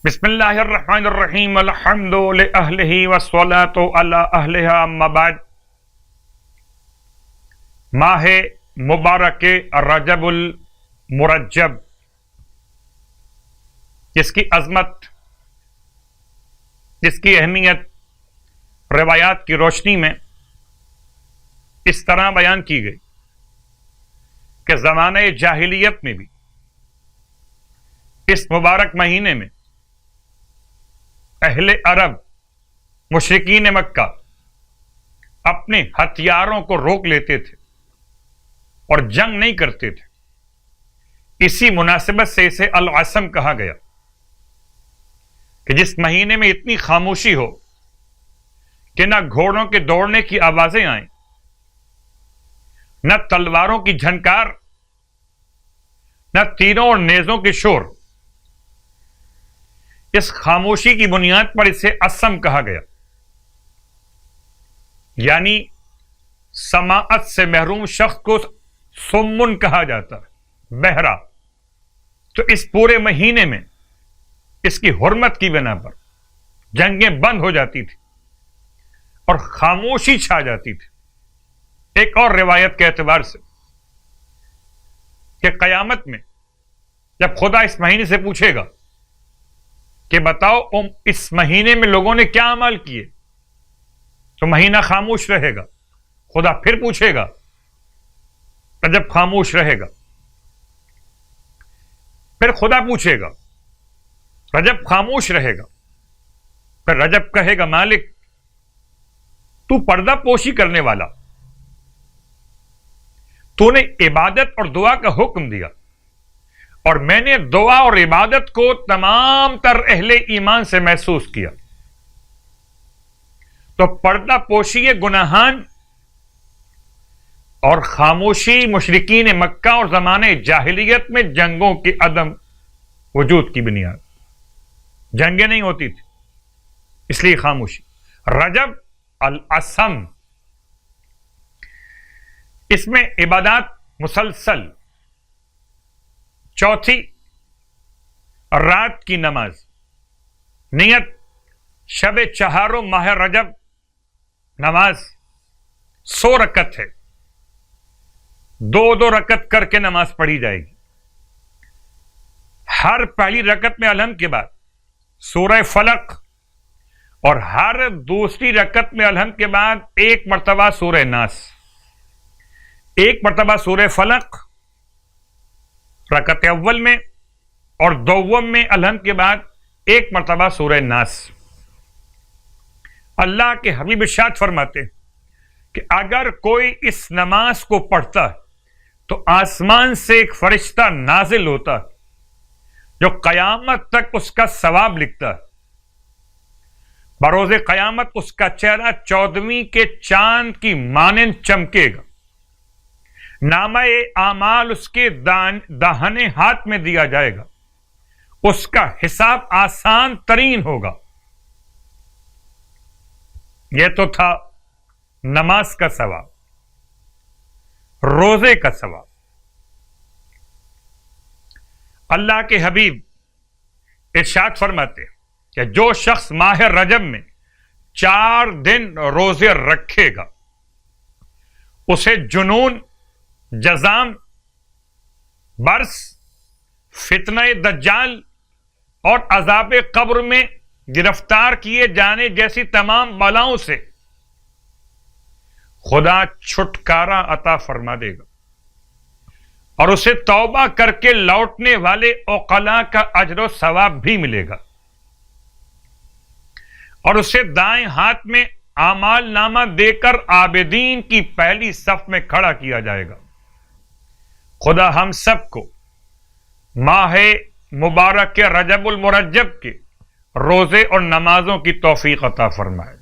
بسم اللہ الرحمن الرحیم الحمد لأہلہ والصلاة علی اہلہا اما بعد۔ ماہ مبارک رجب المرجب، جس کی عظمت، جس کی اہمیت روایات کی روشنی میں اس طرح بیان کی گئی کہ زمانہ جاہلیت میں بھی اس مبارک مہینے میں اہل عرب مشرکین مکہ اپنے ہتھیاروں کو روک لیتے تھے اور جنگ نہیں کرتے تھے۔ اسی مناسبت سے اسے العصم کہا گیا کہ جس مہینے میں اتنی خاموشی ہو کہ نہ گھوڑوں کے دوڑنے کی آوازیں آئیں، نہ تلواروں کی جھنکار، نہ تیروں اور نیزوں کے شور۔ اس خاموشی کی بنیاد پر اسے عصم کہا گیا، یعنی سماعت سے محروم شخص کو سمن کہا جاتا ہے، بہرا۔ تو اس پورے مہینے میں اس کی حرمت کی بنا پر جنگیں بند ہو جاتی تھی اور خاموشی چھا جاتی تھی۔ ایک اور روایت کے اعتبار سے کہ قیامت میں جب خدا اس مہینے سے پوچھے گا کہ بتاؤ اس مہینے میں لوگوں نے کیا عمل کیے، تو مہینہ خاموش رہے گا۔ خدا پھر پوچھے گا، رجب خاموش رہے گا۔ پھر خدا پوچھے گا، رجب خاموش رہے گا۔ پھر رجب کہے گا، مالک تو پردہ پوشی کرنے والا، تو نے عبادت اور دعا کا حکم دیا اور میں نے دعا اور عبادت کو تمام تر اہل ایمان سے محسوس کیا، تو پردہ پوشی گناہان اور خاموشی مشرکین مکہ اور زمانے جاہلیت میں جنگوں کے عدم وجود کی بنیاد۔ جنگیں نہیں ہوتی تھی، اس لیے خاموشی۔ رجب العصم، اس میں عبادات مسلسل، چوتھی رات کی نماز، نیت شب چہاروں ماہ رجب، نماز 100 رکعت ہے، 2 رکعت کر کے نماز پڑھی جائے گی۔ ہر پہلی رکعت میں الحمد کے بعد سورہ فلق اور ہر دوسری رکعت میں الحمد کے بعد 1 مرتبہ سورہ ناس، 1 مرتبہ سورہ فلق رکعت اول میں اور دوم میں الحمد کے بعد 1 مرتبہ سورہ ناس۔ اللہ کے حبیب ارشاد فرماتے ہیں کہ اگر کوئی اس نماز کو پڑھتا ہے تو آسمان سے ایک فرشتہ نازل ہوتا ہے جو قیامت تک اس کا ثواب لکھتا ہے۔ بروز قیامت اس کا چہرہ 14ویں کے چاند کی مانند چمکے گا، نامہ اعمال اس کے داہنے ہاتھ میں دیا جائے گا، اس کا حساب آسان ترین ہوگا۔ یہ تو تھا نماز کا ثواب، روزے کا ثواب۔ اللہ کے حبیب ارشاد فرماتے کہ جو شخص ماہ رجب میں 4 دن روزے رکھے گا اسے جنون، جزام، برس، فتنہ دجال اور عذاب قبر میں گرفتار کیے جانے جیسی تمام بلاؤں سے خدا چھٹکارا عطا فرما دے گا اور اسے توبہ کر کے لوٹنے والے عقلاء کا اجر و ثواب بھی ملے گا، اور اسے دائیں ہاتھ میں اعمال نامہ دے کر عابدین کی پہلی صف میں کھڑا کیا جائے گا۔ خدا ہم سب کو ماہ مبارک رجب المرجب کے روزے اور نمازوں کی توفیق عطا فرمائے۔